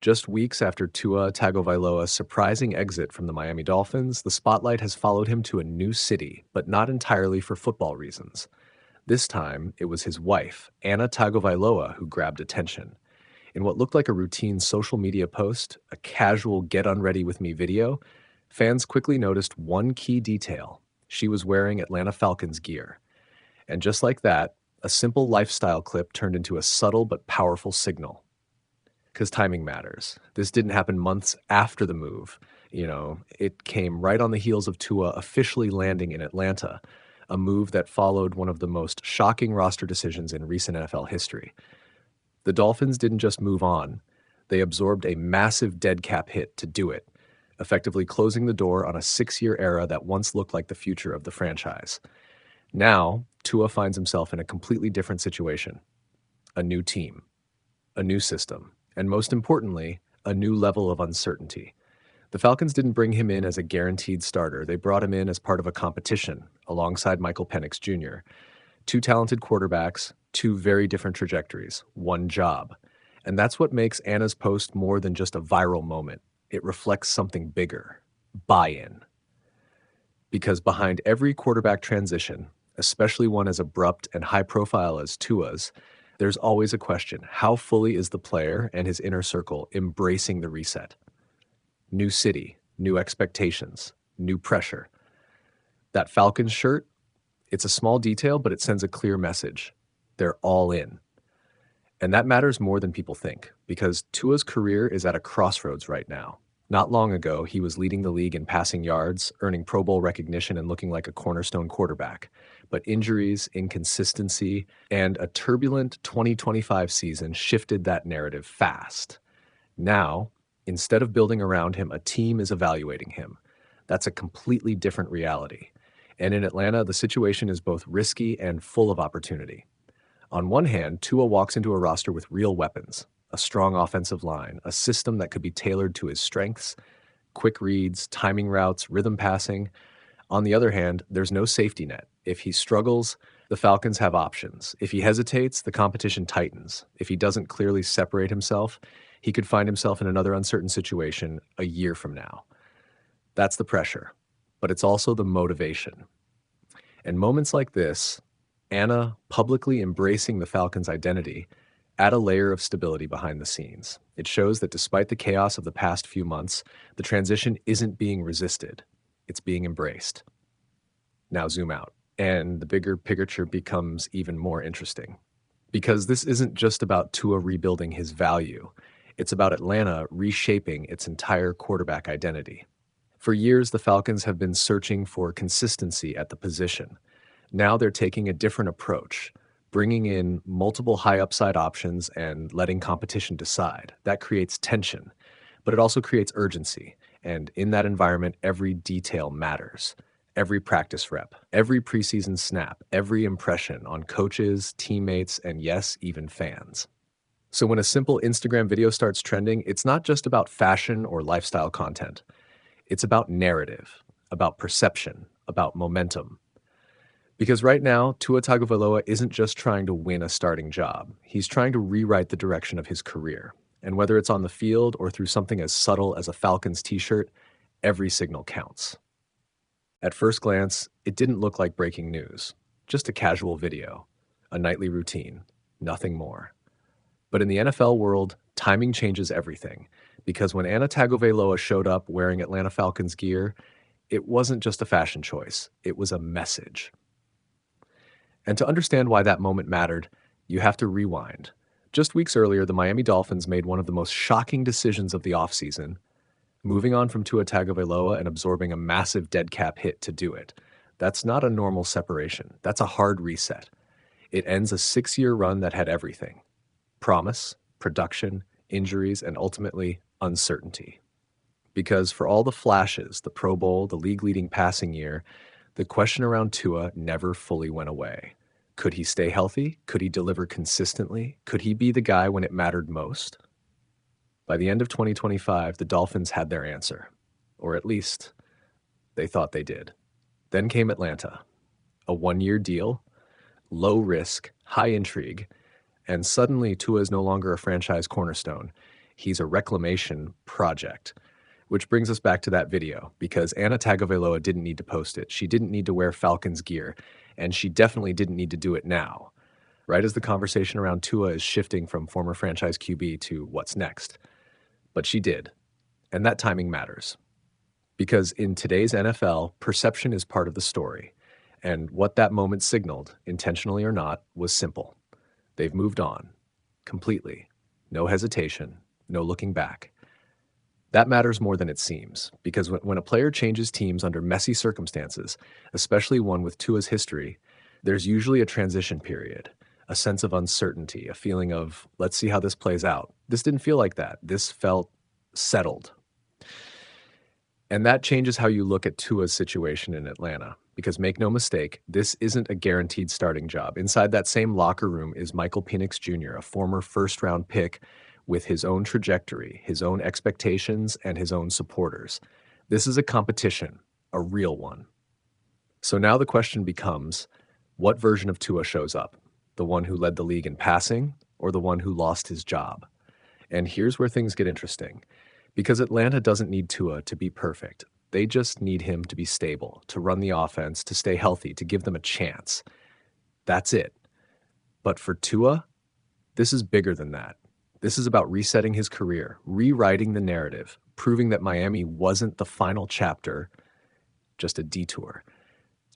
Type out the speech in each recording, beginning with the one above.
Just weeks after Tua Tagovailoa's surprising exit from the Miami Dolphins, the spotlight has followed him to a new city, but not entirely for football reasons. This time, it was his wife, Annah Tagovailoa, who grabbed attention. In what looked like a routine social media post, a casual Get Unready With Me video, fans quickly noticed one key detail. She was wearing Atlanta Falcons gear. And just like that, a simple lifestyle clip turned into a subtle but powerful signal. Because timing matters. This didn't happen months after the move. It came right on the heels of Tua officially landing in Atlanta, a move that followed one of the most shocking roster decisions in recent NFL history. The Dolphins didn't just move on, they absorbed a massive dead cap hit to do it, effectively closing the door on a 6-year era that once looked like the future of the franchise. Now, Tua finds himself in a completely different situation. A new team, a new system, and most importantly, a new level of uncertainty. The Falcons didn't bring him in as a guaranteed starter. They brought him in as part of a competition alongside Michael Penix Jr. Two talented quarterbacks, two very different trajectories, one job. And that's what makes Anna's post more than just a viral moment. It reflects something bigger, buy-in. Because behind every quarterback transition, especially one as abrupt and high-profile as Tua's, there's always a question: how fully is the player and his inner circle embracing the reset? New city, new expectations, new pressure. That Falcons shirt, it's a small detail, but it sends a clear message. They're all in. And that matters more than people think, because Tua's career is at a crossroads right now. Not long ago, he was leading the league in passing yards, earning Pro Bowl recognition, and looking like a cornerstone quarterback. But injuries, inconsistency, and a turbulent 2025 season shifted that narrative fast. Now, instead of building around him, a team is evaluating him. That's a completely different reality. And in Atlanta, the situation is both risky and full of opportunity. On one hand, Tua walks into a roster with real weapons: a strong offensive line, a system that could be tailored to his strengths, quick reads, timing routes, rhythm passing. On the other hand, there's no safety net. If he struggles, the Falcons have options. If he hesitates, the competition tightens. If he doesn't clearly separate himself, he could find himself in another uncertain situation a year from now. That's the pressure, but it's also the motivation. And moments like this, Anna publicly embracing the Falcons' identity, add a layer of stability behind the scenes. It shows that despite the chaos of the past few months, the transition isn't being resisted. It's being embraced. Now zoom out, and the bigger picture becomes even more interesting. Because this isn't just about Tua rebuilding his value. It's about Atlanta reshaping its entire quarterback identity. For years, the Falcons have been searching for consistency at the position. Now they're taking a different approach, bringing in multiple high-upside options and letting competition decide. That creates tension, but it also creates urgency. And in that environment, every detail matters. Every practice rep, every preseason snap, every impression on coaches, teammates, and yes, even fans. So when a simple Instagram video starts trending, it's not just about fashion or lifestyle content. It's about narrative, about perception, about momentum. Because right now, Tua Tagovailoa isn't just trying to win a starting job. He's trying to rewrite the direction of his career. And whether it's on the field or through something as subtle as a Falcons t-shirt, every signal counts. At first glance, it didn't look like breaking news. Just a casual video, a nightly routine, nothing more. But in the NFL world, timing changes everything. Because when Annah Tagovailoa showed up wearing Atlanta Falcons gear, it wasn't just a fashion choice. It was a message. And to understand why that moment mattered, you have to rewind. Just weeks earlier, the Miami Dolphins made one of the most shocking decisions of the offseason, moving on from Tua Tagovailoa and absorbing a massive dead cap hit to do it. That's not a normal separation. That's a hard reset. It ends a 6-year run that had everything: promise, production, injuries, and ultimately uncertainty. Because for all the flashes, the Pro Bowl, the league-leading passing year, the question around Tua never fully went away. Could he stay healthy? Could he deliver consistently? Could he be the guy when it mattered most? By the end of 2025, the Dolphins had their answer. Or at least, they thought they did. Then came Atlanta. A 1-year deal, low risk, high intrigue, and suddenly Tua is no longer a franchise cornerstone. He's a reclamation project. Which brings us back to that video, because Annah Tagovailoa didn't need to post it. She didn't need to wear Falcons gear, and she definitely didn't need to do it now, right as the conversation around Tua is shifting from former franchise QB to what's next. But she did, and that timing matters. Because in today's NFL, perception is part of the story. And what that moment signaled, intentionally or not, was simple. They've moved on. Completely. No hesitation. No looking back. That matters more than it seems, because when a player changes teams under messy circumstances, especially one with Tua's history, there's usually a transition period, a sense of uncertainty, a feeling of, let's see how this plays out. This didn't feel like that. This felt settled. And that changes how you look at Tua's situation in Atlanta, because make no mistake, this isn't a guaranteed starting job. Inside that same locker room is Michael Penix Jr., a former first-round pick with his own trajectory, his own expectations, and his own supporters. This is a competition, a real one. So now the question becomes, what version of Tua shows up? The one who led the league in passing, or the one who lost his job? And here's where things get interesting. Because Atlanta doesn't need Tua to be perfect. They just need him to be stable, to run the offense, to stay healthy, to give them a chance. That's it. But for Tua, this is bigger than that. This is about resetting his career, rewriting the narrative, proving that Miami wasn't the final chapter, just a detour.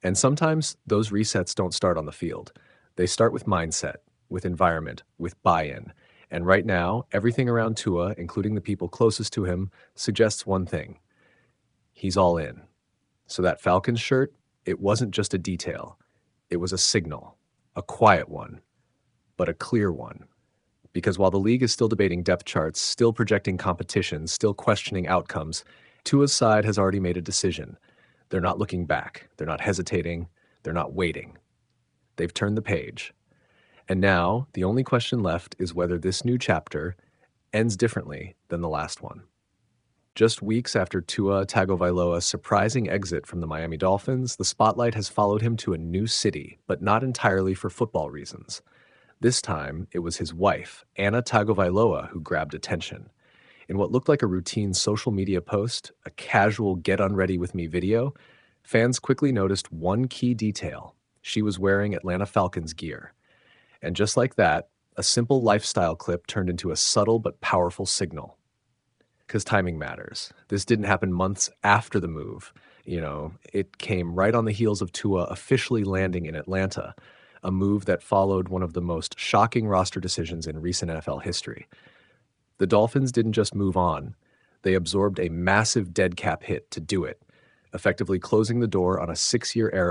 And sometimes those resets don't start on the field. They start with mindset, with environment, with buy-in. And right now, everything around Tua, including the people closest to him, suggests one thing. He's all in. So that Falcons shirt, it wasn't just a detail. It was a signal, a quiet one, but a clear one. Because while the league is still debating depth charts, still projecting competition, still questioning outcomes, Tua's side has already made a decision. They're not looking back. They're not hesitating. They're not waiting. They've turned the page. And now, the only question left is whether this new chapter ends differently than the last one. Just weeks after Tua Tagovailoa's surprising exit from the Miami Dolphins, the spotlight has followed him to a new city, but not entirely for football reasons. This time, it was his wife, Annah Tagovailoa, who grabbed attention. In what looked like a routine social media post, a casual Get Unready With Me video, fans quickly noticed one key detail. She was wearing Atlanta Falcons gear. And just like that, a simple lifestyle clip turned into a subtle but powerful signal. Because timing matters. This didn't happen months after the move. It came right on the heels of Tua officially landing in Atlanta, a move that followed one of the most shocking roster decisions in recent NFL history. The Dolphins didn't just move on. They absorbed a massive dead cap hit to do it, effectively closing the door on a 6-year era